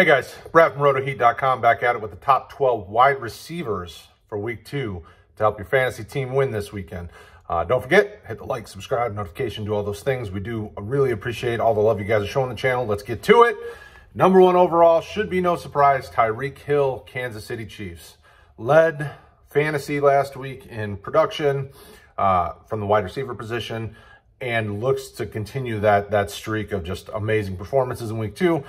Hey guys, Brad from RotoHeat.com back at it with the top 12 wide receivers for week 2 to help your fantasy team win this weekend. Don't forget, hit the like, subscribe, notification, do all those things. We do really appreciate all the love you guys are showing the channel. Let's get to it. Number 1 overall, should be no surprise, Tyreek Hill, Kansas City Chiefs. Led fantasy last week in production from the wide receiver position, and looks to continue that streak of just amazing performances in week 2.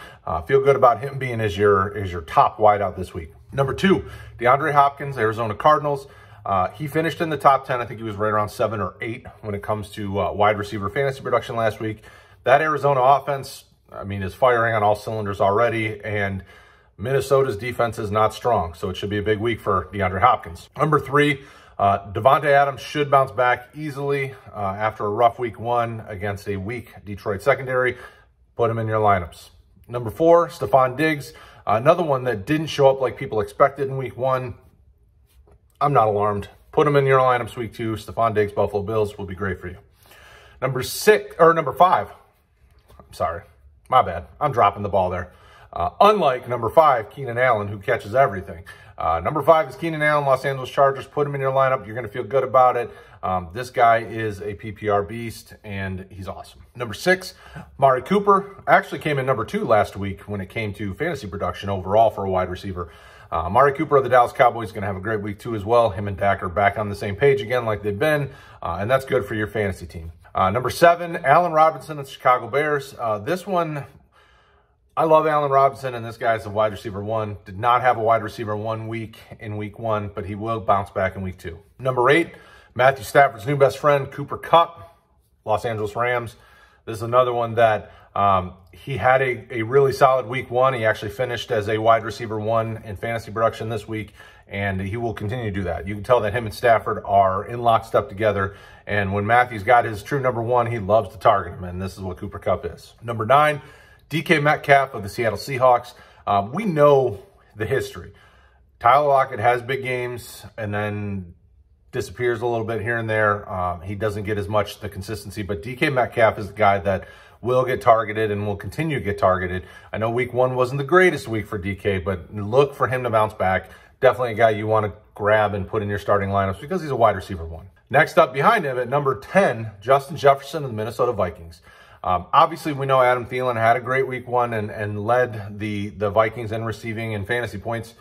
Feel good about him being as your top wideout this week. Number 2, DeAndre Hopkins, Arizona Cardinals. He finished in the top 10. I think he was right around 7 or 8 when it comes to wide receiver fantasy production last week. That Arizona offense, I mean, is firing on all cylinders already, and Minnesota's defense is not strong, so it should be a big week for DeAndre Hopkins. Number 3, Devontae Adams should bounce back easily after a rough week 1 against a weak Detroit secondary. Put him in your lineups. Number 4, Stephon Diggs, another one that didn't show up like people expected in week 1. I'm not alarmed. Put him in your lineups week 2. Stephon Diggs, Buffalo Bills will be great for you. Number 5. I'm sorry. My bad. I'm dropping the ball there. Unlike number 5, Keenan Allen, who catches everything. Number 5 is Keenan Allen, Los Angeles Chargers. Put him in your lineup. You're going to feel good about it. This guy is a PPR beast, and he's awesome. Number 6, Amari Cooper. Actually came in number 2 last week when it came to fantasy production overall for a wide receiver. Amari Cooper of the Dallas Cowboys is going to have a great week 2 as well. Him and Dak are back on the same page again like they've been, and that's good for your fantasy team. Number 7, Allen Robinson of the Chicago Bears. This one, I love Allen Robinson, and this guy's a wide receiver 1. Did not have a wide receiver 1 week in week 1, but he will bounce back in week 2. Number 8, Matthew Stafford's new best friend, Cooper Kupp, Los Angeles Rams. This is another one that he had a really solid week 1. He actually finished as a wide receiver 1 in fantasy production this week, and he will continue to do that. You can tell that him and Stafford are in lockstep together, and when Matthew's got his true number 1, he loves to target him, and this is what Cooper Kupp is. Number 9, DK Metcalf of the Seattle Seahawks. We know the history. Tyler Lockett has big games and then disappears a little bit here and there. He doesn't get as much the consistency, but DK Metcalf is the guy that will get targeted and will continue to get targeted. I know week 1 wasn't the greatest week for DK, but look for him to bounce back. Definitely a guy you want to grab and put in your starting lineups because he's a wide receiver 1. Next up behind him at number 10, Justin Jefferson of the Minnesota Vikings. Obviously, we know Adam Thielen had a great week 1 and led the Vikings in receiving and fantasy points.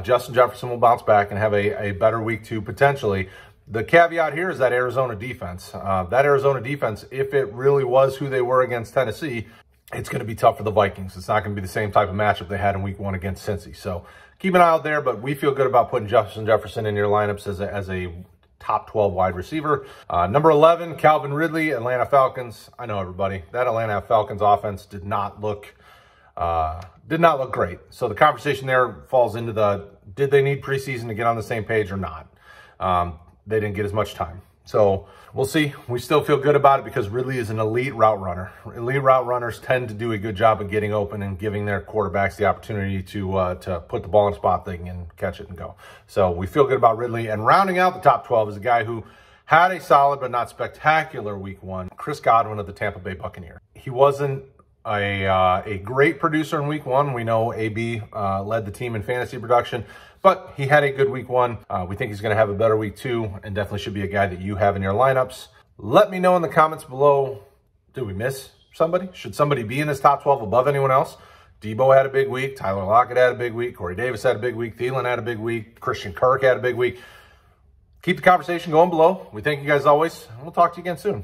Justin Jefferson will bounce back and have a better week 2 potentially. The caveat here is that Arizona defense. That Arizona defense, if it really was who they were against Tennessee, it's going to be tough for the Vikings. It's not going to be the same type of matchup they had in week 1 against Cincy. So keep an eye out there, but we feel good about putting Justin Jefferson in your lineups as a top 12 wide receiver. Number 11, Calvin Ridley, Atlanta Falcons. I know everybody. That Atlanta Falcons offense did not look great. So the conversation there falls into did they need preseason to get on the same page or not? They didn't get as much time. So we'll see. We still feel good about it because Ridley is an elite route runner. Elite route runners tend to do a good job of getting open and giving their quarterbacks the opportunity to put the ball in a spot they can catch it and go. So we feel good about Ridley. And rounding out the top 12 is a guy who had a solid but not spectacular week 1, Chris Godwin of the Tampa Bay Buccaneers. He wasn't a great producer in week 1. We know AB led the team in fantasy production, but he had a good week 1. We think he's going to have a better week 2 and definitely should be a guy that you have in your lineups. Let me know in the comments below, did we miss somebody? Should somebody be in this top 12 above anyone else? Debo had a big week. Tyler Lockett had a big week. Corey Davis had a big week. Thielen had a big week. Christian Kirk had a big week. Keep the conversation going below. We thank you guys always, and we'll talk to you again soon.